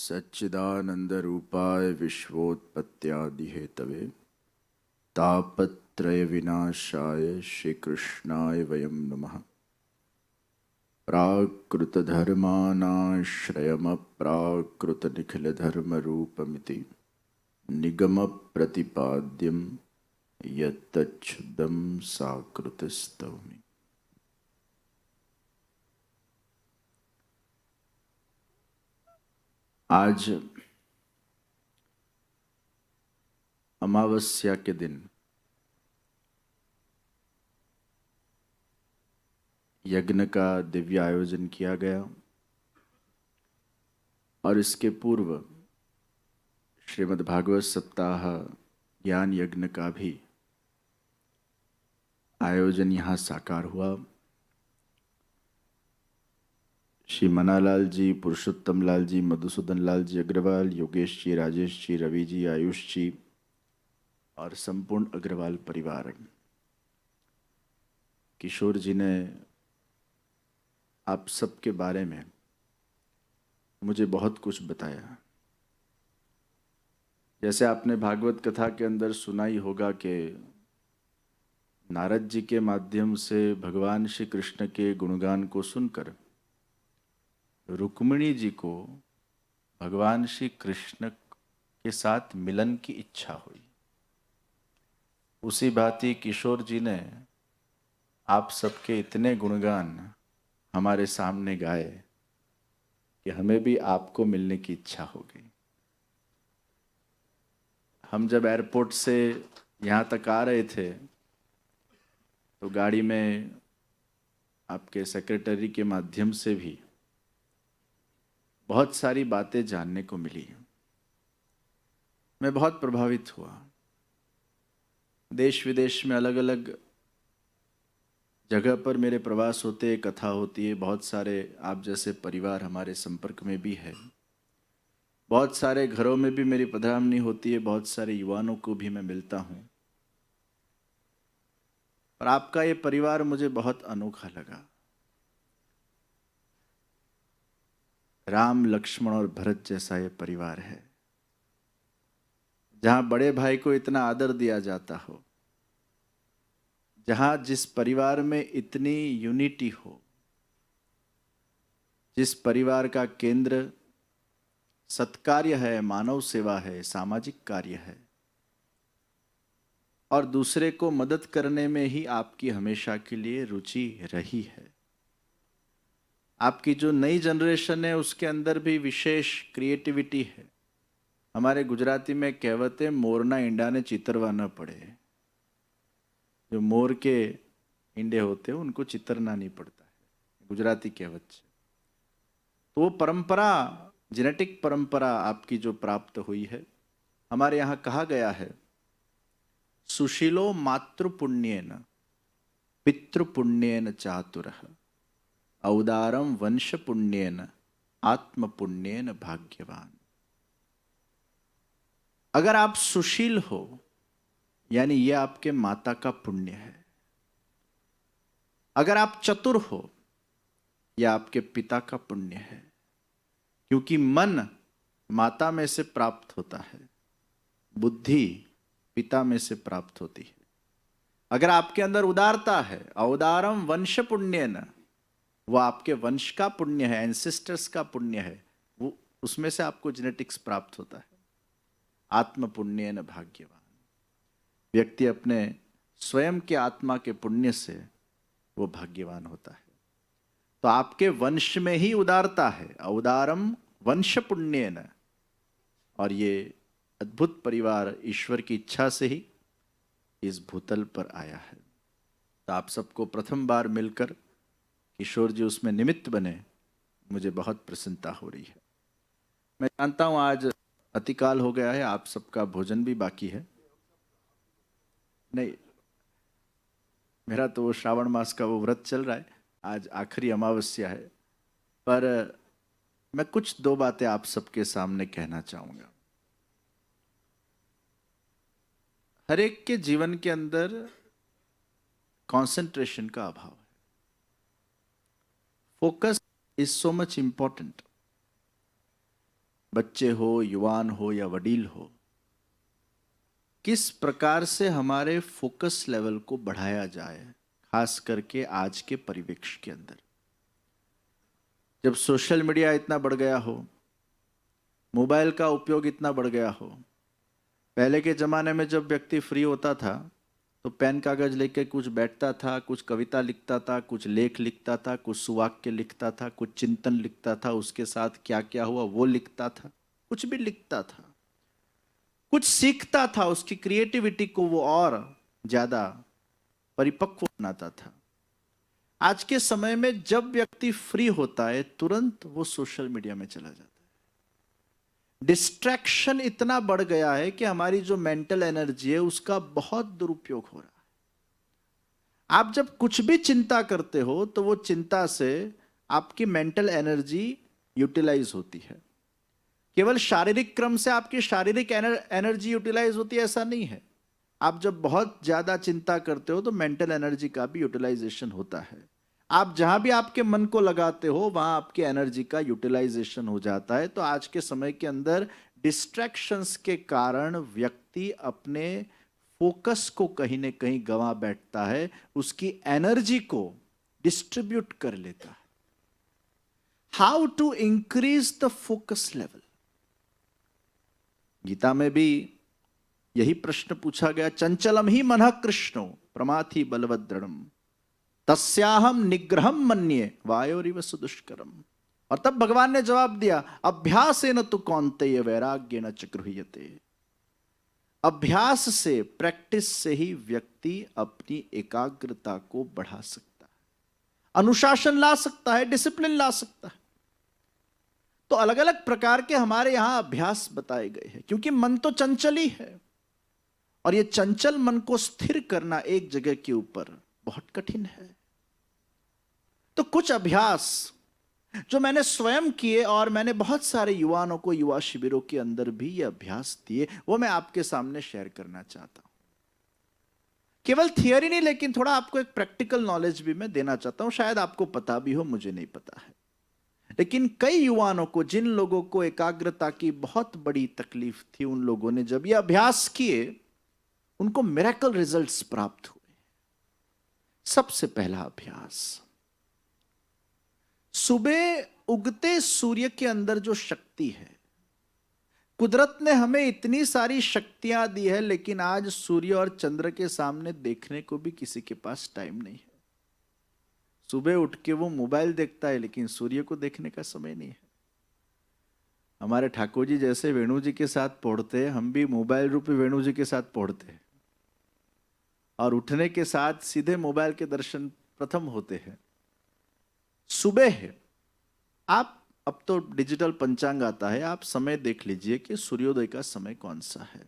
सच्चिदानंदरूपाय विश्वोत्पत्त्यादिहेतवे तापत्रय विनाशाय श्रीकृष्णाय वयं नमः। प्राकृतधर्मानाश्रयमप्राकृतनिखिलधर्मरूपमिति निगमप्रतिपाद्यं यत्तच्छुद्धं साकृतस्तौमि। आज अमावस्या के दिन यज्ञ का दिव्य आयोजन किया गया और इसके पूर्व श्रीमद् भागवत सप्ताह ज्ञान यज्ञ का भी आयोजन यहाँ साकार हुआ। श्री मनालाल जी, पुरुषोत्तम लाल जी, मधुसूदन लाल जी अग्रवाल, योगेश जी, राजेश जी, रवि जी, आयुष जी और संपूर्ण अग्रवाल परिवार, किशोर जी ने आप सबके बारे में मुझे बहुत कुछ बताया। जैसे आपने भागवत कथा के अंदर सुना ही होगा कि नारद जी के माध्यम से भगवान श्री कृष्ण के गुणगान को सुनकर रुक्मिणी जी को भगवान श्री कृष्ण के साथ मिलन की इच्छा हुई। उसी भांति किशोर जी ने आप सबके इतने गुणगान हमारे सामने गाए कि हमें भी आपको मिलने की इच्छा हो गई। हम जब एयरपोर्ट से यहाँ तक आ रहे थे तो गाड़ी में आपके सेक्रेटरी के माध्यम से भी बहुत सारी बातें जानने को मिली। मैं बहुत प्रभावित हुआ। देश विदेश में अलग अलग जगह पर मेरे प्रवास होते हैं, कथा होती है। बहुत सारे आप जैसे परिवार हमारे संपर्क में भी है। बहुत सारे घरों में भी मेरी पधरामनी होती है। बहुत सारे युवाओं को भी मैं मिलता हूँ और आपका ये परिवार मुझे बहुत अनोखा लगा। राम, लक्ष्मण और भरत जैसा ये परिवार है, जहां बड़े भाई को इतना आदर दिया जाता हो, जहां जिस परिवार में इतनी यूनिटी हो, जिस परिवार का केंद्र सत्कार्य है, मानव सेवा है, सामाजिक कार्य है और दूसरे को मदद करने में ही आपकी हमेशा के लिए रुचि रही है। आपकी जो नई जनरेशन है उसके अंदर भी विशेष क्रिएटिविटी है। हमारे गुजराती में कहावत है, मोरना ईंडा ने चितरवा न पड़े। जो मोर के ईंडे होते हैं उनको चितरना नहीं पड़ता है, गुजराती कहावत है। तो वो परंपरा, जेनेटिक परंपरा आपकी जो प्राप्त हुई है, हमारे यहाँ कहा गया है, सुशीलो मातृपुण्येन पितृपुण्येन चातुरः औदारम वंश पुण्येन आत्मपुण्येन भाग्यवान। अगर आप सुशील हो यानी यह आपके माता का पुण्य है। अगर आप चतुर हो यह आपके पिता का पुण्य है, क्योंकि मन माता में से प्राप्त होता है, बुद्धि पिता में से प्राप्त होती है। अगर आपके अंदर उदारता है, औदारम वंश पुण्येन, वो आपके वंश का पुण्य है, एंसेस्टर्स का पुण्य है, वो उसमें से आपको जेनेटिक्स प्राप्त होता है। आत्म पुण्येन भाग्यवान। व्यक्ति अपने स्वयं के आत्मा के पुण्य से वो भाग्यवान होता है। तो आपके वंश में ही उदारता है, औदारम वंश पुण्येन। और ये अद्भुत परिवार ईश्वर की इच्छा से ही इस भूतल पर आया है। तो आप सबको प्रथम बार मिलकर किशोर जी उसमें निमित्त बने, मुझे बहुत प्रसन्नता हो रही है। मैं जानता हूं आज अतिकाल हो गया है, आप सबका भोजन भी बाकी है। नहीं, मेरा तो वो श्रावण मास का वो व्रत चल रहा है, आज आखिरी अमावस्या है। पर मैं कुछ दो बातें आप सबके सामने कहना चाहूंगा। हर एक के जीवन के अंदर कंसंट्रेशन का अभाव है। Focus is so much important. बच्चे हो, युवान हो या वडील हो, किस प्रकार से हमारे फोकस लेवल को बढ़ाया जाए, खास करके आज के परिवेश के अंदर जब सोशल मीडिया इतना बढ़ गया हो, मोबाइल का उपयोग इतना बढ़ गया हो। पहले के ज़माने में जब व्यक्ति फ्री होता था तो पेन कागज लेके कुछ बैठता था, कुछ कविता लिखता था, कुछ लेख लिखता था, कुछ सुवाक्य लिखता था, कुछ चिंतन लिखता था, उसके साथ क्या क्या हुआ वो लिखता था, कुछ भी लिखता था, कुछ सीखता था, उसकी क्रिएटिविटी को वो और ज़्यादा परिपक्व बनाता था। आज के समय में जब व्यक्ति फ्री होता है तुरंत वो सोशल मीडिया में चला जाता है। डिस्ट्रैक्शन इतना बढ़ गया है कि हमारी जो मेंटल एनर्जी है उसका बहुत दुरुपयोग हो रहा है। आप जब कुछ भी चिंता करते हो तो वो चिंता से आपकी मेंटल एनर्जी यूटिलाइज होती है। केवल शारीरिक क्रम से आपकी शारीरिक एनर्जी यूटिलाइज होती है ऐसा नहीं है। आप जब बहुत ज्यादा चिंता करते हो तो मेंटल एनर्जी का भी यूटिलाइजेशन होता है। आप जहां भी आपके मन को लगाते हो वहां आपकी एनर्जी का यूटिलाइजेशन हो जाता है। तो आज के समय के अंदर डिस्ट्रैक्शंस के कारण व्यक्ति अपने फोकस को कहीं ना कहीं गंवा बैठता है, उसकी एनर्जी को डिस्ट्रीब्यूट कर लेता है। How to increase the focus level, Gita में भी यही प्रश्न पूछा गया। चंचलम ही मनः कृष्णो प्रमाथि बलवद्दृढ़म तस्याहम निग्रहम मन्ये वायोरिव सुदुष्करम। और तब भगवान ने जवाब दिया, अभ्यासेन तु कौन्तेय वैराग्येन च गृह्यते। अभ्यास से, प्रैक्टिस से ही व्यक्ति अपनी एकाग्रता को बढ़ा सकता है, अनुशासन ला सकता है, डिसिप्लिन ला सकता है। तो अलग अलग प्रकार के हमारे यहां अभ्यास बताए गए हैं, क्योंकि मन तो चंचल ही है और यह चंचल मन को स्थिर करना एक जगह के ऊपर बहुत कठिन है। तो कुछ अभ्यास जो मैंने स्वयं किए और मैंने बहुत सारे युवाओं को युवा शिविरों के अंदर भी ये अभ्यास दिए, वो मैं आपके सामने शेयर करना चाहता हूं। केवल थियरी नहीं, लेकिन थोड़ा आपको एक प्रैक्टिकल नॉलेज भी मैं देना चाहता हूं। शायद आपको पता भी हो, मुझे नहीं पता है, लेकिन कई युवाओं को, जिन लोगों को एकाग्रता की बहुत बड़ी तकलीफ थी, उन लोगों ने जब ये अभ्यास किए उनको मिरेकल रिजल्ट्स प्राप्त हुए। सबसे पहला अभ्यास, सुबह उगते सूर्य के अंदर जो शक्ति है, कुदरत ने हमें इतनी सारी शक्तियां दी है, लेकिन आज सूर्य और चंद्र के सामने देखने को भी किसी के पास टाइम नहीं है। सुबह उठ के वो मोबाइल देखता है, लेकिन सूर्य को देखने का समय नहीं है। हमारे ठाकुर जी जैसे वेणु जी के साथ पढ़ते हैं, हम भी मोबाइल रूपी वेणु जी के साथ पढ़ते हैं और उठने के साथ सीधे मोबाइल के दर्शन प्रथम होते हैं। सुबह है, आप अब तो डिजिटल पंचांग आता है, आप समय देख लीजिए कि सूर्योदय का समय कौन सा है।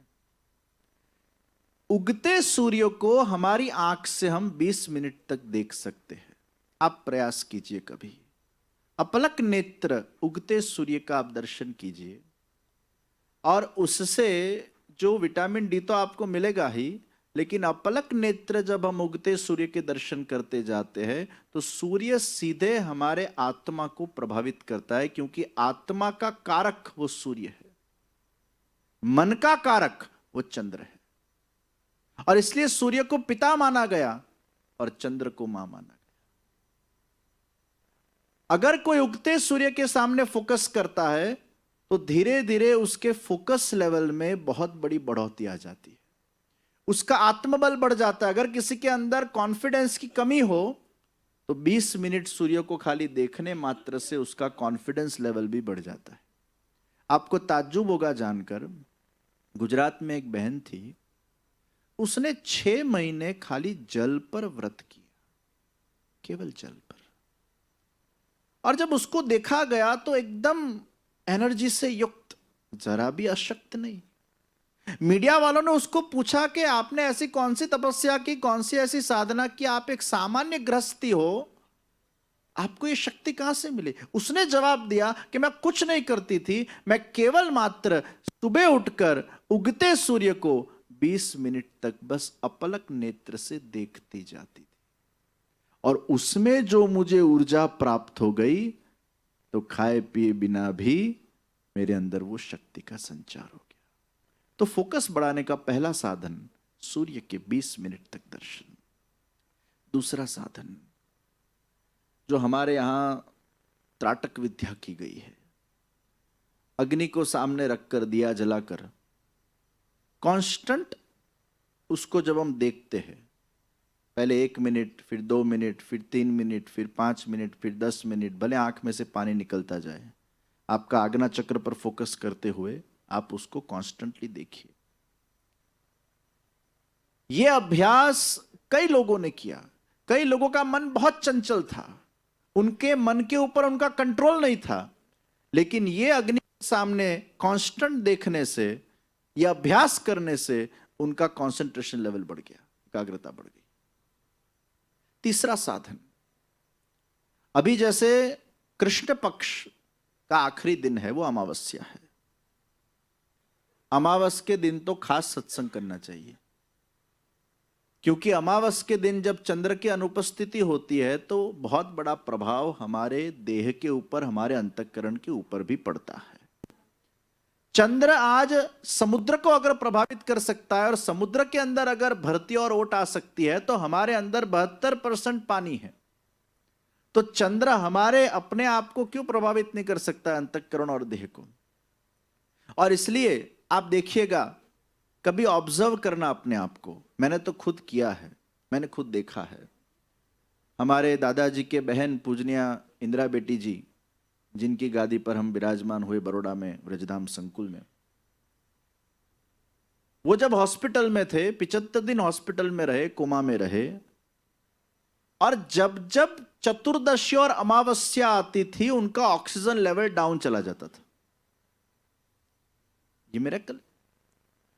उगते सूर्य को हमारी आंख से हम 20 मिनट तक देख सकते हैं। आप प्रयास कीजिए, कभी अपलक नेत्र उगते सूर्य का आप दर्शन कीजिए और उससे जो विटामिन डी तो आपको मिलेगा ही, लेकिन अपलक नेत्र जब हम उगते सूर्य के दर्शन करते जाते हैं तो सूर्य सीधे हमारे आत्मा को प्रभावित करता है, क्योंकि आत्मा का कारक वो सूर्य है, मन का कारक वो चंद्र है। और इसलिए सूर्य को पिता माना गया और चंद्र को मां माना गया। अगर कोई उगते सूर्य के सामने फोकस करता है तो धीरे धीरे उसके फोकस लेवल में बहुत बड़ी बढ़ोतरी आ जाती है, उसका आत्मबल बढ़ जाता है। अगर किसी के अंदर कॉन्फिडेंस की कमी हो तो 20 मिनट सूर्य को खाली देखने मात्र से उसका कॉन्फिडेंस लेवल भी बढ़ जाता है। आपको ताज्जुब होगा जानकर, गुजरात में एक बहन थी, उसने 6 महीने खाली जल पर व्रत किया, केवल जल पर। और जब उसको देखा गया तो एकदम एनर्जी से युक्त, जरा भी अशक्त नहीं। मीडिया वालों ने उसको पूछा कि आपने ऐसी कौन सी तपस्या की, कौन सी ऐसी साधना की, आप एक सामान्य गृहस्थी हो, आपको ये शक्ति कहां से मिली? उसने जवाब दिया कि मैं कुछ नहीं करती थी, मैं केवल मात्र सुबह उठकर उगते सूर्य को 20 मिनट तक बस अपलक नेत्र से देखती जाती थी और उसमें जो मुझे ऊर्जा प्राप्त हो गई तो खाए पिए बिना भी मेरे अंदर वो शक्ति का संचार हो गया। तो फोकस बढ़ाने का पहला साधन सूर्य के 20 मिनट तक दर्शन। दूसरा साधन जो हमारे यहां त्राटक विद्या की गई है, अग्नि को सामने रखकर दिया जलाकर कांस्टेंट उसको जब हम देखते हैं, पहले 1 मिनट, फिर 2 मिनट, फिर 3 मिनट, फिर 5 मिनट, फिर 10 मिनट, भले आंख में से पानी निकलता जाए, आपका आज्ञा चक्र पर फोकस करते हुए आप उसको कांस्टेंटली देखिए। यह अभ्यास कई लोगों ने किया। कई लोगों का मन बहुत चंचल था, उनके मन के ऊपर उनका कंट्रोल नहीं था, लेकिन यह अग्नि के सामने कांस्टेंट देखने से, यह अभ्यास करने से उनका कंसंट्रेशन लेवल बढ़ गया, एकाग्रता बढ़ गई। तीसरा साधन, अभी जैसे कृष्ण पक्ष का आखिरी दिन है, वो अमावस्या है। अमावस के दिन तो खास सत्संग करना चाहिए, क्योंकि अमावस के दिन जब चंद्र की अनुपस्थिति होती है तो बहुत बड़ा प्रभाव हमारे देह के ऊपर, हमारे अंतःकरण के ऊपर भी पड़ता है। चंद्र आज समुद्र को अगर प्रभावित कर सकता है और समुद्र के अंदर अगर भरती और ओट आ सकती है, तो हमारे अंदर 72% पानी है। तो चंद्र हमारे अपने आप को क्यों प्रभावित नहीं कर सकता है, अंतःकरण और देह को। और इसलिए आप देखिएगा, कभी ऑब्जर्व करना अपने आप को। मैंने तो खुद किया है, मैंने खुद देखा है। हमारे दादाजी के बहन पूजनीय इंदिरा बेटी जी, जिनकी गादी पर हम विराजमान हुए बड़ौदा में ब्रजधाम संकुल में, वो जब हॉस्पिटल में थे, 75 दिन हॉस्पिटल में रहे, कोमा में रहे, और जब जब चतुर्दशी और अमावस्या आती थी, उनका ऑक्सीजन लेवल डाउन चला जाता था। ये मिरेकल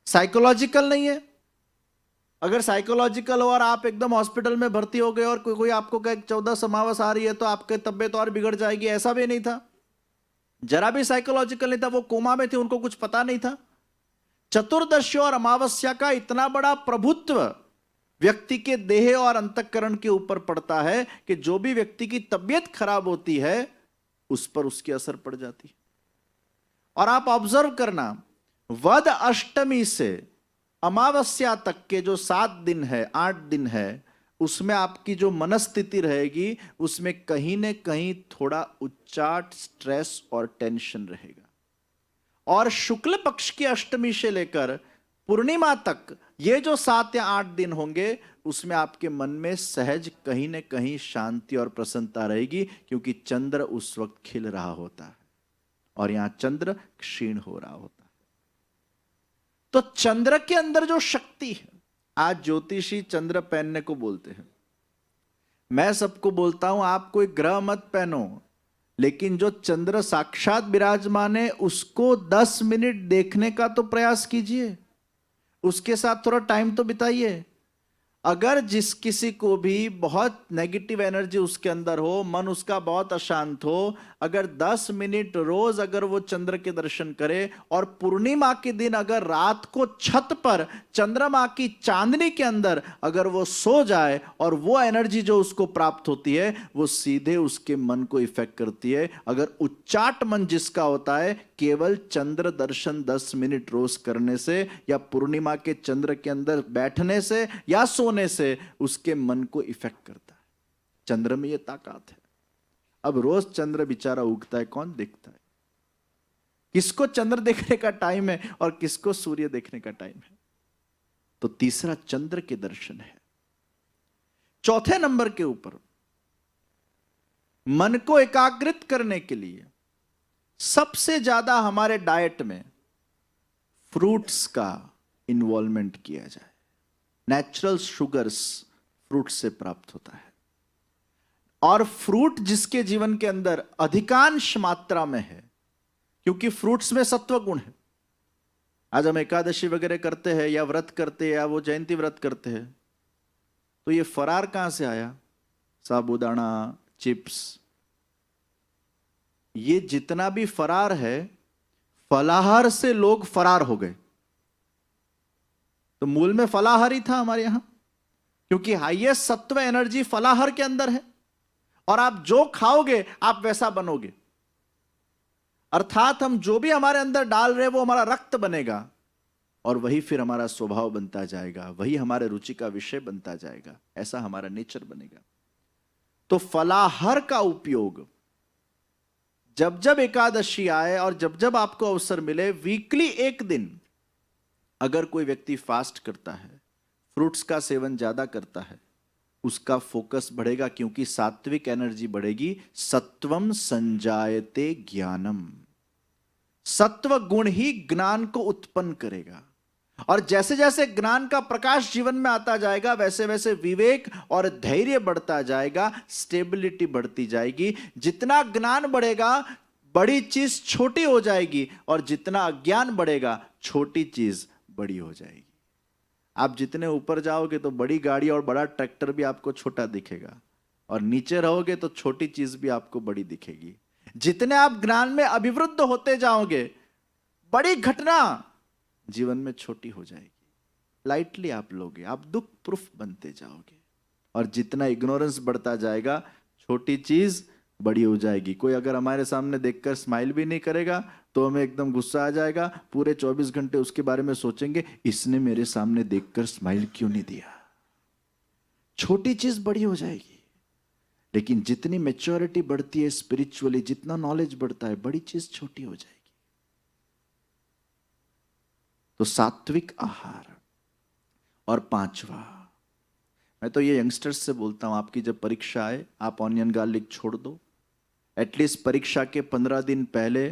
साइकोलॉजिकल नहीं है। अगर साइकोलॉजिकल हो और आप एकदम हॉस्पिटल में भर्ती हो गए और कोई आपको कहे 14 अमावस आ रही है तो आपकी तबियत और बिगड़ जाएगी, ऐसा भी नहीं था। जरा भी साइकोलॉजिकल नहीं था। वो कोमा में थे, उनको कुछ पता नहीं था। चतुर्दशी और अमावस्या का इतना बड़ा प्रभुत्व व्यक्ति के देह और अंतःकरण के ऊपर पड़ता है कि जो भी व्यक्ति की तबियत खराब होती है उस पर उसकी असर पड़ जाती है। और आप ऑब्जर्व करना, वद अष्टमी से अमावस्या तक के जो 7 दिन है, 8 दिन है, उसमें आपकी जो मनस्थिति रहेगी, उसमें कहीं न कहीं थोड़ा उच्चाट, स्ट्रेस और टेंशन रहेगा। और शुक्ल पक्ष की अष्टमी से लेकर पूर्णिमा तक ये जो 7 या 8 दिन होंगे, उसमें आपके मन में सहज कहीं न कहीं शांति और प्रसन्नता रहेगी, क्योंकि चंद्र उस वक्त खिल रहा होता है और यहां चंद्र क्षीण हो रहा होता है। तो चंद्र के अंदर जो शक्ति है, आज ज्योतिषी चंद्र पहनने को बोलते हैं। मैं सबको बोलता हूं, आप कोई ग्रह मत पहनो, लेकिन जो चंद्र साक्षात विराजमान है उसको 10 मिनट देखने का तो प्रयास कीजिए, उसके साथ थोड़ा टाइम तो बिताइए। अगर जिस किसी को भी बहुत नेगेटिव एनर्जी उसके अंदर हो, मन उसका बहुत अशांत हो, अगर 10 मिनट रोज अगर वो चंद्र के दर्शन करे, और पूर्णिमा के दिन अगर रात को छत पर चंद्रमा की चांदनी के अंदर अगर वो सो जाए, और वो एनर्जी जो उसको प्राप्त होती है वो सीधे उसके मन को इफेक्ट करती है। अगर उच्चाट मन जिसका होता है, केवल चंद्र दर्शन 10 मिनट रोज करने से या पूर्णिमा के चंद्र के अंदर बैठने से या सोने से उसके मन को इफेक्ट करता है। चंद्र में यह ताकत है। अब रोज चंद्र बेचारा उगता है, कौन देखता है? किसको चंद्र देखने का टाइम है और किसको सूर्य देखने का टाइम है? तो तीसरा चंद्र के दर्शन है। चौथे नंबर के ऊपर मन को एकाग्रित करने के लिए सबसे ज्यादा हमारे डाइट में फ्रूट्स का इन्वॉल्वमेंट किया जाए। नेचुरल शुगर्स फ्रूट से प्राप्त होता है, और फ्रूट जिसके जीवन के अंदर अधिकांश मात्रा में है, क्योंकि फ्रूट्स में सत्व गुण है। आज हम एकादशी वगैरह करते हैं या व्रत करते हैं या वो जयंती व्रत करते हैं, तो ये फरार कहां से आया? साबूदाना, चिप्स, ये जितना भी फरार है, फलाहार से लोग फरार हो गए। तो मूल में फलाहार ही था हमारे यहां, क्योंकि हाईएस्ट सत्व एनर्जी फलाहार के अंदर है, और आप जो खाओगे आप वैसा बनोगे। अर्थात हम जो भी हमारे अंदर डाल रहे हैं वो हमारा रक्त बनेगा और वही फिर हमारा स्वभाव बनता जाएगा, वही हमारे रुचि का विषय बनता जाएगा, ऐसा हमारा नेचर बनेगा। तो फलाहार का उपयोग जब जब एकादशी आए और जब जब आपको अवसर मिले, वीकली एक दिन अगर कोई व्यक्ति फास्ट करता है, फ्रूट्स का सेवन ज्यादा करता है, उसका फोकस बढ़ेगा, क्योंकि सात्विक एनर्जी बढ़ेगी। सत्वम संजायते ज्ञानम, सत्व गुण ही ज्ञान को उत्पन्न करेगा। और जैसे जैसे ज्ञान का प्रकाश जीवन में आता जाएगा, वैसे वैसे विवेक और धैर्य बढ़ता जाएगा, स्टेबिलिटी बढ़ती जाएगी। जितना ज्ञान बढ़ेगा, बड़ी चीज छोटी हो जाएगी, और जितना अज्ञान बढ़ेगा, छोटी चीज बड़ी हो जाएगी। आप जितने ऊपर जाओगे तो बड़ी गाड़ी और बड़ा ट्रैक्टर भी आपको छोटा दिखेगा, और नीचे रहोगे तो छोटी चीज भी आपको बड़ी दिखेगी। जितने आप ज्ञान में अभिवृद्ध होते जाओगे, बड़ी घटना जीवन में छोटी हो जाएगी, लाइटली आप लोगे, आप दुख प्रूफ बनते जाओगे। और जितना इग्नोरेंस बढ़ता जाएगा, छोटी चीज बड़ी हो जाएगी। कोई अगर हमारे सामने देखकर स्माइल भी नहीं करेगा तो हमें एकदम गुस्सा आ जाएगा, पूरे 24 घंटे उसके बारे में सोचेंगे, इसने मेरे सामने देखकर स्माइल क्यों नहीं दिया। छोटी चीज बड़ी हो जाएगी। लेकिन जितनी मैच्योरिटी बढ़ती है स्पिरिचुअली, जितना नॉलेज बढ़ता है, बड़ी चीज छोटी हो जाएगी। तो सात्विक आहार। और पांचवा, मैं तो ये यंगस्टर्स से बोलता हूं, आपकी जब परीक्षा आए, आप ऑनियन गार्लिक छोड़ दो। एटलीस्ट परीक्षा के 15 दिन पहले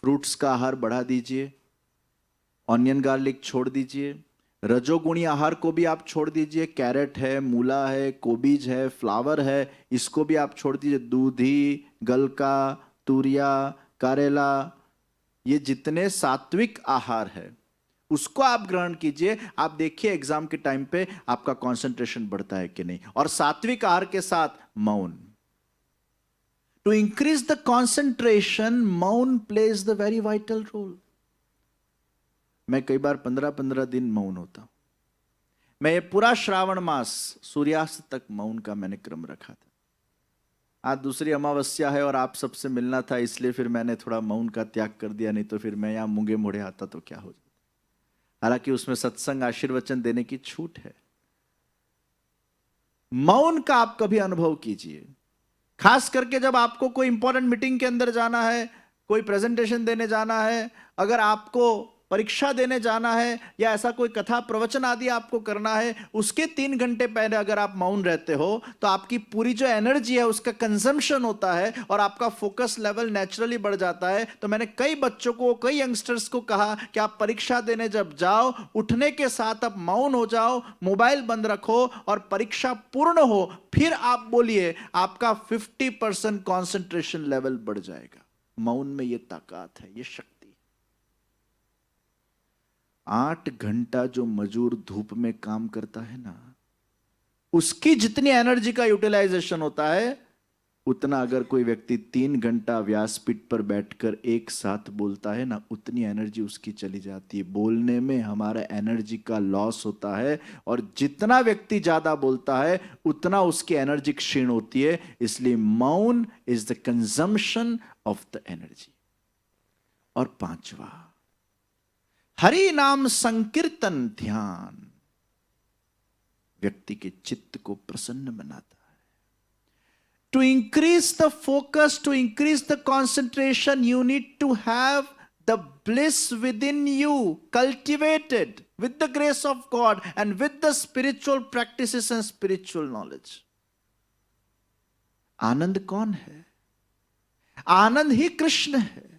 फ्रूट्स का आहार बढ़ा दीजिए, ऑनियन गार्लिक छोड़ दीजिए। रजोगुणी आहार को भी आप छोड़ दीजिए, कैरेट है, मूला है, कोबीज है, फ्लावर है, इसको भी आप छोड़ दीजिए। दूधी, गलका, तुरिया, करेला, ये जितने सात्विक आहार है उसको आप ग्रहण कीजिए। आप देखिए एग्जाम के टाइम पे आपका कंसंट्रेशन बढ़ता है कि नहीं। और सात्विक आहार के साथ मौन। टू इंक्रीज द कंसंट्रेशन, मौन plays the very vital role. मैं कई बार 15-15 दिन मौन होता हूं। मैं ये पूरा श्रावण मास सूर्यास्त तक मौन का मैंने क्रम रखा था। आज दूसरी अमावस्या है और आप सबसे मिलना था, इसलिए फिर मैंने थोड़ा मौन का त्याग कर दिया, नहीं तो फिर मैं यहां मूंगे मोड़े आता तो क्या हो जाता। हालांकि उसमें सत्संग आशीर्वचन देने की छूट है। मौन का आप कभी अनुभव कीजिए, खास करके जब आपको कोई इंपॉर्टेंट मीटिंग के अंदर जाना है, कोई प्रेजेंटेशन देने जाना है, अगर आपको परीक्षा देने जाना है, या ऐसा कोई कथा प्रवचन आदि आपको करना है, उसके 3 घंटे पहले अगर आप मौन रहते हो तो आपकी पूरी जो एनर्जी है उसका कंजम्पशन होता है और आपका फोकस लेवल नेचुरली बढ़ जाता है। तो मैंने कई बच्चों को, कई यंगस्टर्स को कहा कि आप परीक्षा देने जब जाओ, उठने के साथ आप मौन हो जाओ, मोबाइल बंद रखो, और परीक्षा पूर्ण हो फिर आप बोलिए, आपका 50% कॉन्सेंट्रेशन लेवल बढ़ जाएगा। मौन में यह ताकत है, यह शक्ति। 8 घंटा जो मजूर धूप में काम करता है ना, उसकी जितनी एनर्जी का यूटिलाइजेशन होता है, उतना अगर कोई व्यक्ति 3 घंटा व्यासपीठ पर बैठकर एक साथ बोलता है ना, उतनी एनर्जी उसकी चली जाती है। बोलने में हमारा एनर्जी का लॉस होता है, और जितना व्यक्ति ज्यादा बोलता है उतना उसकी एनर्जी क्षीण होती है। इसलिए मौन is the consumption of the energy. और पांचवा, हरि नाम संकीर्तन ध्यान व्यक्ति के चित्त को प्रसन्न बनाता है। To increase the focus, to increase the concentration, you need to have the bliss within you cultivated with the grace of God and with the spiritual practices and spiritual knowledge. आनंद कौन है? आनंद ही कृष्ण है,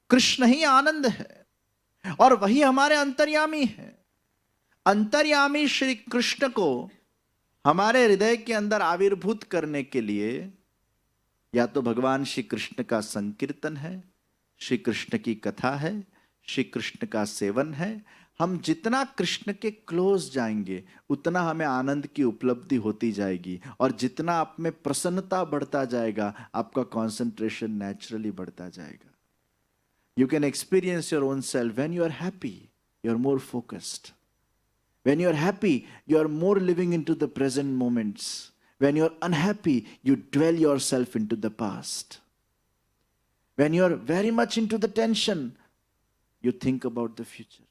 कृष्ण ही आनंद है, और वही हमारे अंतर्यामी है। अंतर्यामी श्री कृष्ण को हमारे हृदय के अंदर आविर्भूत करने के लिए या तो भगवान श्री कृष्ण का संकीर्तन है, श्री कृष्ण की कथा है, श्री कृष्ण का सेवन है। हम जितना कृष्ण के क्लोज जाएंगे उतना हमें आनंद की उपलब्धि होती जाएगी, और जितना आप में प्रसन्नता बढ़ता जाएगा, आपका कंसंट्रेशन नेचुरली बढ़ता जाएगा। You can experience your own self. When you are happy, you are more focused. When you are happy, you are more living into the present moments. When you are unhappy, you dwell yourself into the past. When you are very much into the tension, you think about the future.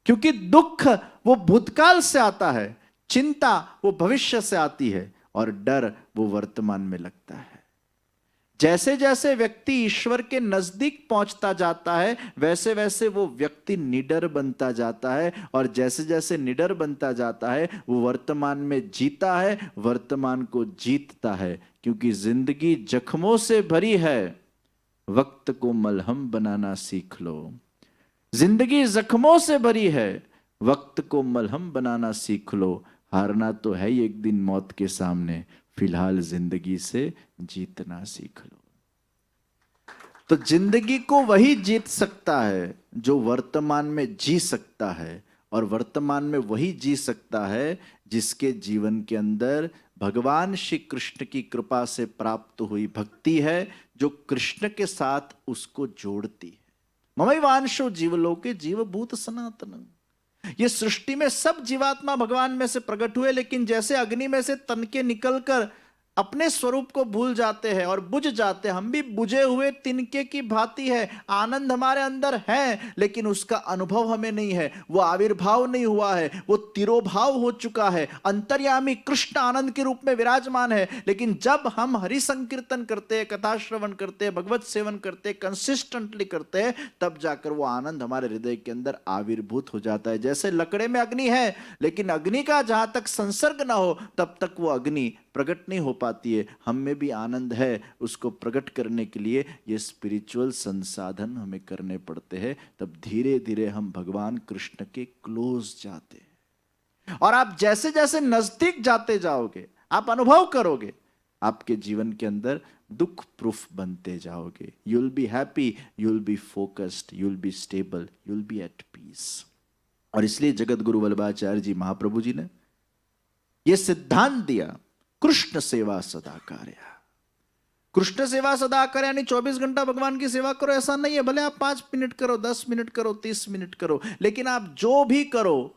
क्योंकि दुख वो भूतकाल से आता है, चिंता वो भविष्य से आती है, और डर वो वर्तमान में लगता है। जैसे जैसे व्यक्ति ईश्वर के नजदीक पहुंचता जाता है, वैसे वैसे वो व्यक्ति निडर बनता जाता है, और जैसे जैसे निडर बनता जाता है वो वर्तमान में जीता है, वर्तमान को जीतता है। क्योंकि जिंदगी जख्मों से भरी है, वक्त को मलहम बनाना सीख लो। जिंदगी जख्मों से भरी है, वक्त को मलहम बनाना सीख लो। हारना तो है ही एक दिन मौत के सामने, फिलहाल जिंदगी से जीतना सीख लो। तो जिंदगी को वही जीत सकता है जो वर्तमान में जी सकता है, और वर्तमान में वही जी सकता है जिसके जीवन के अंदर भगवान श्री कृष्ण की कृपा से प्राप्त हुई भक्ति है, जो कृष्ण के साथ उसको जोड़ती है। ममैवांशो जीवलोके जीवभूत सनातन। ये सृष्टि में सब जीवात्मा भगवान में से प्रकट हुए, लेकिन जैसे अग्नि में से तनके निकलकर अपने स्वरूप को भूल जाते हैं और बुझ जाते हैं, हम भी बुझे हुए तिनके की भांति है। आनंद हमारे अंदर है, लेकिन उसका अनुभव हमें नहीं है, वो आविर्भाव नहीं हुआ है, वो तिरोभाव हो चुका है। अंतर्यामी कृष्ण आनंद के रूप में विराजमान है, लेकिन जब हम हरि संकीर्तन करते हैं, कथा श्रवण करते हैं, भगवत सेवन करते हैं, कंसिस्टेंटली करते हैं, तब जाकर वो आनंद हमारे हृदय के अंदर आविर्भूत हो जाता है। जैसे लकड़े में अग्नि है, लेकिन अग्नि का जहां तक संसर्ग ना हो तब तक वो अग्नि प्रकट नहीं हो पाती है। हम में भी आनंद है, उसको प्रकट करने के लिए ये स्पिरिचुअल संसाधन हमें करने पड़ते हैं, तब धीरे धीरे हम भगवान कृष्ण के क्लोज जाते हैं। और आप जैसे जैसे नजदीक जाते जाओगे, आप अनुभव करोगे, आपके जीवन के अंदर दुख प्रूफ बनते जाओगे। You will be happy, you will be focused, you will be stable, you will be at peace. और इसलिए जगत गुरु वल्लभाचार्य जी महाप्रभु जी ने यह सिद्धांत दिया, कृष्ण सेवा सदा कार्या। कृष्ण सेवा सदा कार्या यानी 24 घंटा भगवान की सेवा करो, ऐसा नहीं है। भले आप 5 मिनट करो, 10 मिनट करो, 30 मिनट करो, लेकिन आप जो भी करो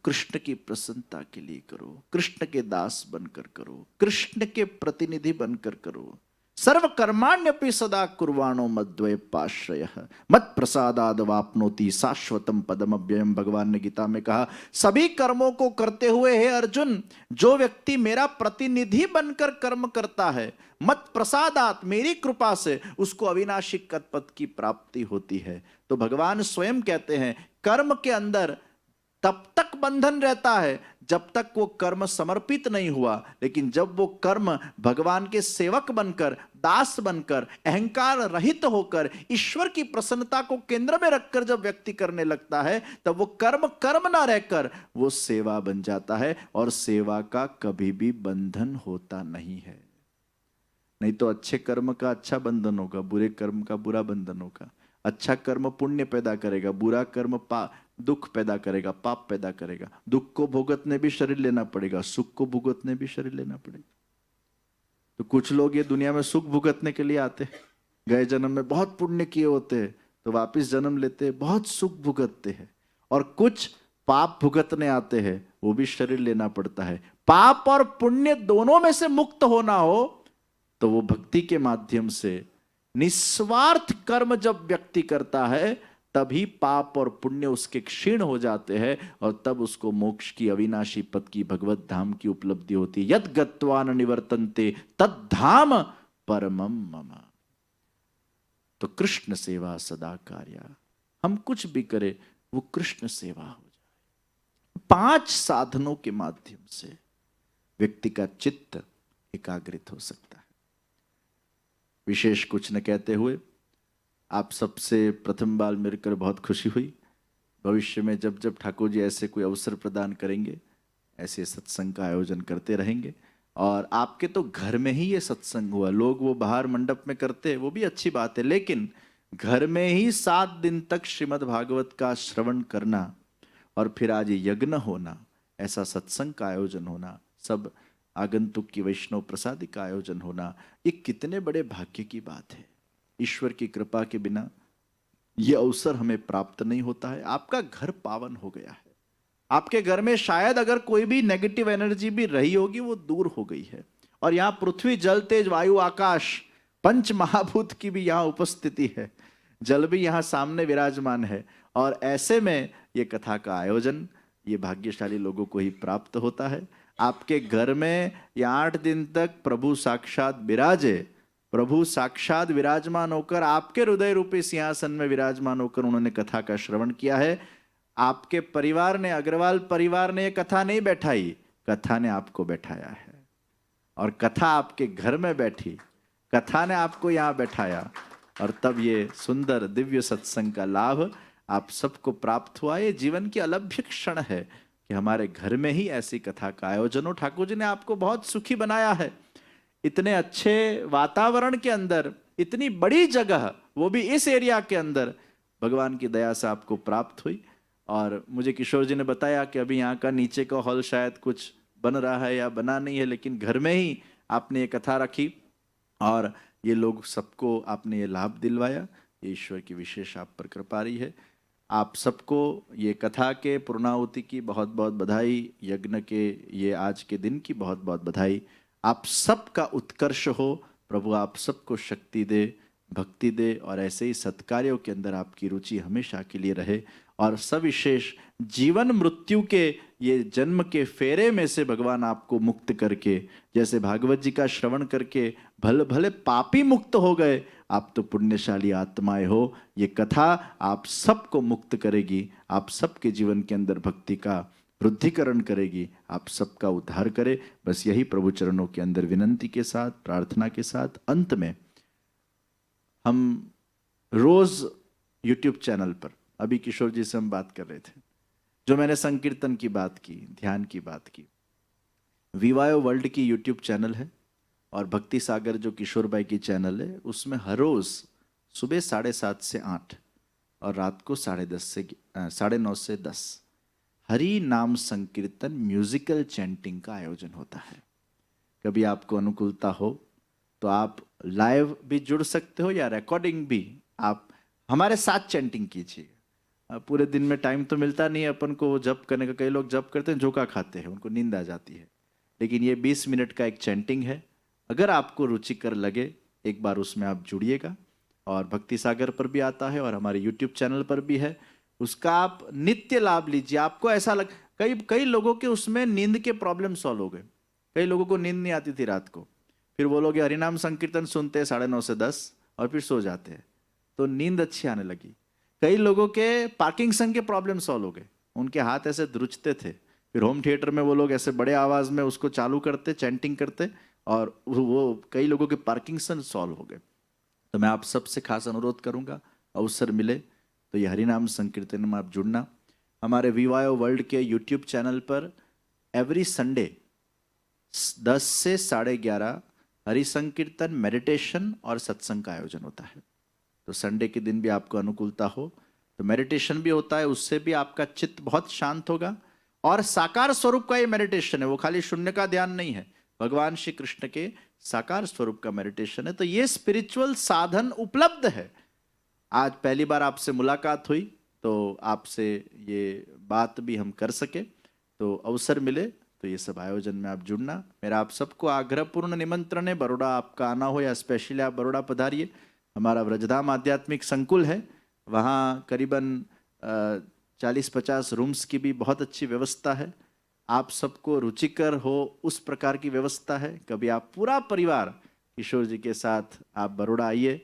कृष्ण की प्रसन्नता के लिए करो, कृष्ण के दास बनकर करो, कृष्ण के प्रतिनिधि बनकर करो। सर्व कर्माण्यपि सदा कुर्वाणो मद्वैपाश्रयः मत प्रसादाद वाप्नोति शाश्वतम पदम अव्ययम। भगवान ने गीता में कहा, सभी कर्मों को करते हुए हे अर्जुन, जो व्यक्ति मेरा प्रतिनिधि बनकर कर्म करता है, मत प्रसादात मेरी कृपा से उसको अविनाशी पद की प्राप्ति होती है। तो भगवान स्वयं कहते हैं, कर्म के अंदर तब तक बंधन रहता है जब तक वो कर्म समर्पित नहीं हुआ, लेकिन जब वो कर्म भगवान के सेवक बनकर, दास बनकर, अहंकार रहित होकर, ईश्वर की प्रसन्नता को केंद्र में रखकर जब व्यक्ति करने लगता है, तब वो कर्म कर्म ना रहकर वो सेवा बन जाता है। और सेवा का कभी भी बंधन होता नहीं है। नहीं तो अच्छे कर्म का अच्छा बंधन होगा, बुरे कर्म का बुरा बंधन होगा। अच्छा कर्म पुण्य पैदा करेगा, बुरा कर्म दुख पैदा करेगा, पाप पैदा करेगा। दुख को भुगतने भी शरीर लेना पड़ेगा, सुख को भुगतने भी शरीर लेना पड़ेगा। तो कुछ लोग ये दुनिया में सुख भुगतने के लिए आते हैं, गए जन्म में बहुत पुण्य किए होते हैं तो वापिस जन्म लेते हैं, बहुत सुख भुगतते हैं। और कुछ पाप भुगतने आते हैं, वो भी शरीर लेना पड़ता है। पाप और पुण्य दोनों में से मुक्त होना हो तो वो भक्ति के माध्यम से निस्वार्थ कर्म जब व्यक्ति करता है, तभी पाप और पुण्य उसके क्षीण हो जाते हैं, और तब उसको मोक्ष की अविनाशी पद की, भगवत धाम की उपलब्धि होती है। यद गत्वा न निवर्तन्ते तद धाम परमम मम। तो कृष्ण सेवा सदा कार्या, हम कुछ भी करें वो कृष्ण सेवा हो जाए। 5 साधनों के माध्यम से व्यक्ति का चित्त एकाग्रित हो सकता है। विशेष कुछ न कहते हुए आप सबसे प्रथम बार मिलकर बहुत खुशी हुई। भविष्य में जब जब ठाकुर जी ऐसे कोई अवसर प्रदान करेंगे, ऐसे सत्संग का आयोजन करते रहेंगे। और आपके तो घर में ही ये सत्संग हुआ, लोग वो बाहर मंडप में करते हैं, वो भी अच्छी बात है, लेकिन घर में ही 7 दिन तक श्रीमद् भागवत का श्रवण करना, और फिर आज यज्ञ होना, ऐसा सत्संग का आयोजन होना, सब आगंतुक की वैष्णव प्रसादी का आयोजन होना, ये कितने बड़े भाग्य की बात है। ईश्वर की कृपा के बिना यह अवसर हमें प्राप्त नहीं होता है। आपका घर पावन हो गया है, आपके घर में शायद अगर कोई भी नेगेटिव एनर्जी भी रही होगी वो दूर हो गई है, और यहाँ पृथ्वी जल तेज वायु आकाश पंच महाभूत की भी यहाँ उपस्थिति है, जल भी यहाँ सामने विराजमान है। और ऐसे में ये कथा का आयोजन ये भाग्यशाली लोगों को ही प्राप्त होता है। आपके घर में ये 8 दिन तक प्रभु साक्षात विराजे, प्रभु साक्षात विराजमान होकर आपके हृदय रूपी सिंहासन में विराजमान होकर उन्होंने कथा का श्रवण किया है। आपके परिवार ने, अग्रवाल परिवार ने ये कथा नहीं बैठाई, कथा ने आपको बैठाया है। और कथा आपके घर में बैठी, कथा ने आपको यहाँ बैठाया, और तब ये सुंदर दिव्य सत्संग का लाभ आप सबको प्राप्त हुआ। ये जीवन की अलभ्य क्षण है कि हमारे घर में ही ऐसी कथा का आयोजन हो। ठाकुर जी ने आपको बहुत सुखी बनाया है, इतने अच्छे वातावरण के अंदर, इतनी बड़ी जगह, वो भी इस एरिया के अंदर, भगवान की दया से आपको प्राप्त हुई। और मुझे किशोर जी ने बताया कि अभी यहाँ का नीचे का हॉल शायद कुछ बन रहा है या बना नहीं है, लेकिन घर में ही आपने ये कथा रखी और ये लोग सबको आपने ये लाभ दिलवाया। ये ईश्वर की विशेष आप पर कृपा रही है। आप सबको ये कथा के पूर्णाहुति की बहुत बहुत बधाई, यज्ञ के ये आज के दिन की बहुत बहुत बधाई। आप सबका उत्कर्ष हो, प्रभु आप सबको शक्ति दे, भक्ति दे, और ऐसे ही सत्कार्यों के अंदर आपकी रुचि हमेशा के लिए रहे। और सविशेष जीवन मृत्यु के ये जन्म के फेरे में से भगवान आपको मुक्त करके, जैसे भागवत जी का श्रवण करके भले भले पापी मुक्त हो गए, आप तो पुण्यशाली आत्माएं हो। ये कथा आप सबको मुक्त करेगी, आप सबके जीवन के अंदर भक्ति का वृद्धिकरण करेगी, आप सबका उद्धार करे। बस यही प्रभु चरणों के अंदर विनंती के साथ, प्रार्थना के साथ अंत में हम रोज यूट्यूब चैनल पर, अभी किशोर जी से हम बात कर रहे थे, जो मैंने संकीर्तन की बात की, ध्यान की बात की, वीवायो वर्ल्ड की यूट्यूब चैनल है, और भक्ति सागर जो किशोर भाई की चैनल है, उसमें हर रोज सुबह 7:30 से 8 और रात को 9:30 से 10 हरि नाम संकीर्तन म्यूजिकल चैंटिंग का आयोजन होता है। कभी आपको अनुकूलता हो तो आप लाइव भी जुड़ सकते हो, या रिकॉर्डिंग भी आप हमारे साथ चैंटिंग कीजिए। पूरे दिन में टाइम तो मिलता नहीं है अपन को जप करने का। कई लोग जप करते हैं, झोंका खाते हैं, उनको नींद आ जाती है, लेकिन ये 20 मिनट का एक चैंटिंग है। अगर आपको रुचिकर लगे, एक बार उसमें आप जुड़िएगा। और भक्ति सागर पर भी आता है और हमारे यूट्यूब चैनल पर भी है, उसका आप नित्य लाभ लीजिए। आपको ऐसा लग, कई लोगों के उसमें नींद के प्रॉब्लम सॉल्व हो गए। कई लोगों को नींद नहीं आती थी रात को, फिर वो लोग हरिनाम संकीर्तन सुनते हैं 9:30 से 10 और फिर सो जाते हैं, तो नींद अच्छी आने लगी। कई लोगों के पार्किंसन के प्रॉब्लम सॉल्व हो गए, उनके हाथ ऐसे द्रुचते थे, फिर होम थिएटर में वो लोग ऐसे बड़े आवाज में उसको चालू करते, चैंटिंग करते, और वो कई लोगों के पार्किंसन सॉल्व हो गए। तो मैं आप सबसे खास अनुरोध करूंगा, अवसर मिले तो ये हरिनाम संकीर्तन में आप जुड़ना। हमारे वीवायो वर्ल्ड के यूट्यूब चैनल पर एवरी संडे 10 से 11:30 हरि संकीर्तन, मेडिटेशन और सत्संग का आयोजन होता है। तो संडे के दिन भी आपको अनुकूलता हो तो मेडिटेशन भी होता है, उससे भी आपका चित्त बहुत शांत होगा। और साकार स्वरूप का ये मेडिटेशन है, वो खाली शून्य का ध्यान नहीं है, भगवान श्री कृष्ण के साकार स्वरूप का मेडिटेशन है। तो ये स्पिरिचुअल साधन उपलब्ध है। आज पहली बार आपसे मुलाकात हुई तो आपसे ये बात भी हम कर सके, तो अवसर मिले तो ये सब आयोजन में आप जुड़ना। मेरा आप सबको आग्रहपूर्ण निमंत्रण है, बड़ौदा आपका आना हो या स्पेशली आप बड़ौदा पधारिए। हमारा व्रजधाम आध्यात्मिक संकुल है, वहाँ करीबन 40-50 रूम्स की भी बहुत अच्छी व्यवस्था है। आप सबको रुचिकर हो उस प्रकार की व्यवस्था है। कभी आप पूरा परिवार किशोर जी के साथ आप बड़ौदा आइए,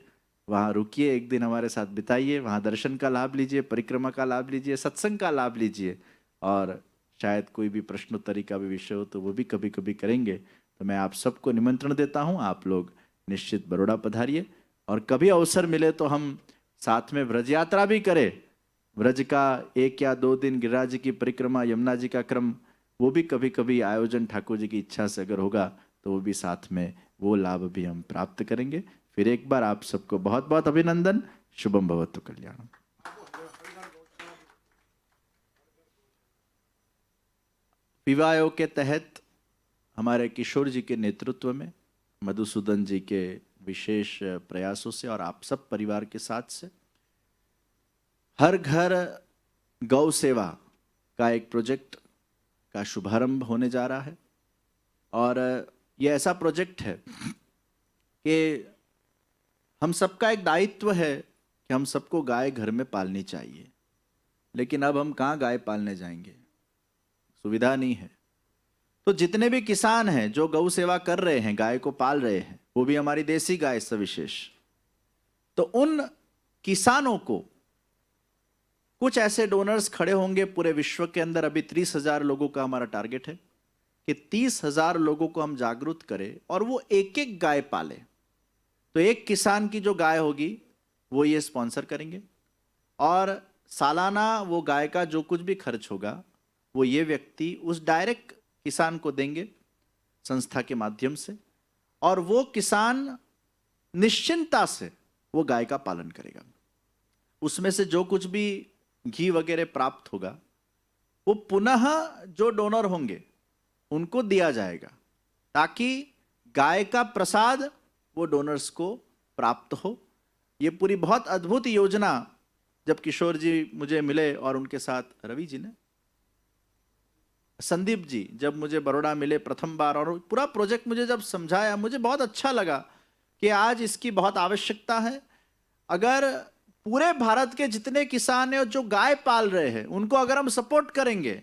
वहाँ रुकिए, एक दिन हमारे साथ बिताइए, वहाँ दर्शन का लाभ लीजिए, परिक्रमा का लाभ लीजिए, सत्संग का लाभ लीजिए, और शायद कोई भी प्रश्नोत्तरी का भी विषय हो तो वो भी कभी कभी करेंगे। तो मैं आप सबको निमंत्रण देता हूँ, आप लोग निश्चित बड़ौदा पधारिए। और कभी अवसर मिले तो हम साथ में व्रज यात्रा भी करें, व्रज का 1 या 2 दिन गिरिराज जी की परिक्रमा, यमुना जी का क्रम, वो भी कभी कभी आयोजन ठाकुर जी की इच्छा से अगर होगा तो वो भी साथ में, वो लाभ भी हम प्राप्त करेंगे। फिर एक बार आप सबको बहुत बहुत अभिनंदन। शुभम भवतु कल्याणम। विवाहों के तहत हमारे किशोर जी के नेतृत्व में, मधुसूदन जी के विशेष प्रयासों से और आप सब परिवार के साथ से हर घर गौ सेवा का एक प्रोजेक्ट का शुभारंभ होने जा रहा है। और यह ऐसा प्रोजेक्ट है कि हम सबका एक दायित्व है कि हम सबको गाय घर में पालनी चाहिए, लेकिन अब हम कहाँ गाय पालने जाएंगे, सुविधा नहीं है। तो जितने भी किसान हैं जो गौ सेवा कर रहे हैं, गाय को पाल रहे हैं, वो भी हमारी देसी गाय सविशेष, तो उन किसानों को कुछ ऐसे डोनर्स खड़े होंगे पूरे विश्व के अंदर। अभी 30,000 लोगों का हमारा टारगेट है कि 30,000 लोगों को हम जागरूक करें और वो एक एक गाय पाले। तो एक किसान की जो गाय होगी वो ये स्पॉन्सर करेंगे और सालाना वो गाय का जो कुछ भी खर्च होगा वो ये व्यक्ति उस डायरेक्ट किसान को देंगे संस्था के माध्यम से, और वो किसान निश्चिंता से वो गाय का पालन करेगा। उसमें से जो कुछ भी घी वगैरह प्राप्त होगा वो पुनः जो डोनर होंगे उनको दिया जाएगा, ताकि गाय का प्रसाद वो डोनर्स को प्राप्त हो। ये पूरी बहुत अद्भुत योजना जब किशोर जी मुझे मिले और उनके साथ रवि जी ने, संदीप जी जब मुझे बड़ौदा मिले प्रथम बार और पूरा प्रोजेक्ट मुझे जब समझाया, मुझे बहुत अच्छा लगा कि आज इसकी बहुत आवश्यकता है। अगर पूरे भारत के जितने किसान हैं जो गाय पाल रहे हैं उनको अगर हम सपोर्ट करेंगे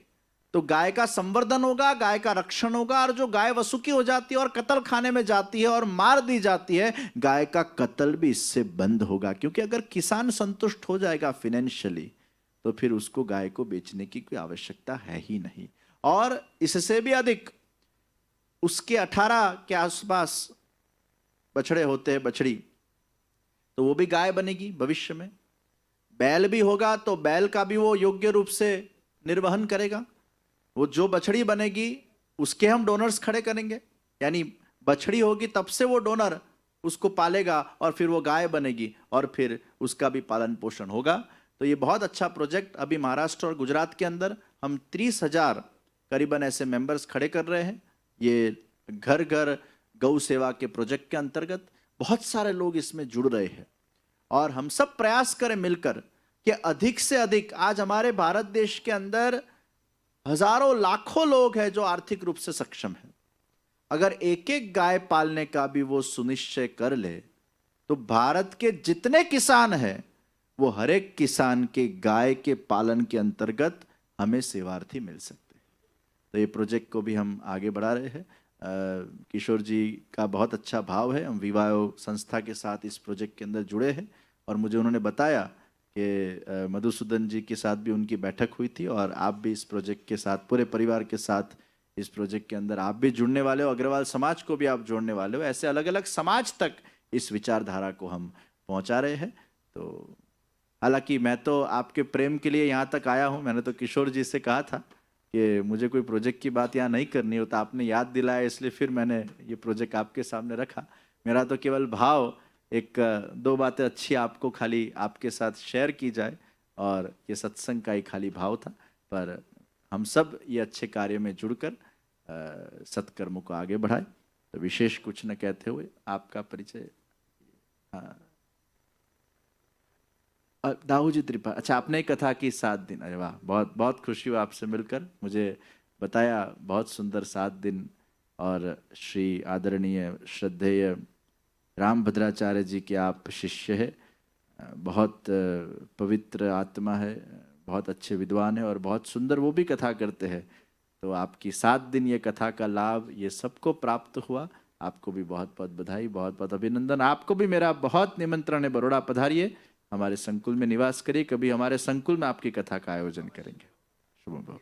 तो गाय का संवर्धन होगा, गाय का रक्षण होगा, और जो गाय वसुकी हो जाती है और कत्ल खाने में जाती है और मार दी जाती है, गाय का कत्ल भी इससे बंद होगा। क्योंकि अगर किसान संतुष्ट हो जाएगा फाइनेंशियली तो फिर उसको गाय को बेचने की कोई आवश्यकता है ही नहीं। और इससे भी अधिक उसके 18 के आसपास बछड़े होते हैं, बछड़ी, तो वो भी गाय बनेगी भविष्य में। बैल भी होगा तो बैल का भी वो योग्य रूप से निर्वहन करेगा। वो जो बछड़ी बनेगी उसके हम डोनर्स खड़े करेंगे, यानी बछड़ी होगी तब से वो डोनर उसको पालेगा और फिर वो गाय बनेगी और फिर उसका भी पालन पोषण होगा। तो ये बहुत अच्छा प्रोजेक्ट अभी महाराष्ट्र और गुजरात के अंदर हम 30,000 करीबन ऐसे मेंबर्स खड़े कर रहे हैं। ये घर घर गौ सेवा के प्रोजेक्ट के अंतर्गत बहुत सारे लोग इसमें जुड़ रहे हैं और हम सब प्रयास करें मिलकर कि अधिक से अधिक, आज हमारे भारत देश के अंदर हजारों लाखों लोग हैं जो आर्थिक रूप से सक्षम हैं। अगर एक एक गाय पालने का भी वो सुनिश्चय कर ले तो भारत के जितने किसान हैं वो हर एक किसान के गाय के पालन के अंतर्गत हमें सेवार्थी मिल सकते हैं। तो ये प्रोजेक्ट को भी हम आगे बढ़ा रहे हैं। किशोर जी का बहुत अच्छा भाव है। हम विवाह संस्था के साथ इस प्रोजेक्ट के अंदर जुड़े हैं और मुझे उन्होंने बताया कि मधुसूदन जी के साथ भी उनकी बैठक हुई थी और आप भी इस प्रोजेक्ट के साथ, पूरे परिवार के साथ इस प्रोजेक्ट के अंदर आप भी जुड़ने वाले हो, अग्रवाल समाज को भी आप जोड़ने वाले हो। ऐसे अलग अलग समाज तक इस विचारधारा को हम पहुंचा रहे हैं। तो हालांकि मैं तो आपके प्रेम के लिए यहाँ तक आया हूँ। मैंने तो किशोर जी से कहा था कि मुझे कोई प्रोजेक्ट की बात यहाँ नहीं करनी हो, तो आपने याद दिलाया, इसलिए फिर मैंने ये प्रोजेक्ट आपके सामने रखा। मेरा तो केवल भाव एक दो बातें अच्छी आपको खाली आपके साथ शेयर की जाए, और ये सत्संग का ही खाली भाव था। पर हम सब ये अच्छे कार्य में जुड़कर सत्कर्मों को आगे बढ़ाए। तो विशेष कुछ न कहते हुए आपका परिचय। हाँ, दाऊ जी त्रिपाठी, अच्छा, आपने कथा की 7 दिन। अरे वाह, बहुत बहुत खुशी हुआ आपसे मिलकर। मुझे बताया बहुत सुंदर 7 दिन, और श्री आदरणीय श्रद्धेय रामभद्राचार्य जी के आप शिष्य है। बहुत पवित्र आत्मा है, बहुत अच्छे विद्वान है और बहुत सुंदर वो भी कथा करते हैं। तो आपकी 7 दिन ये कथा का लाभ ये सबको प्राप्त हुआ। आपको भी बहुत बहुत बधाई, बहुत बहुत अभिनंदन। आपको भी मेरा बहुत निमंत्रण है, बड़ौदा पधारिए, हमारे संकुल में निवास करिए। कभी हमारे संकुल में आपकी कथा का आयोजन करेंगे। शुभ भव।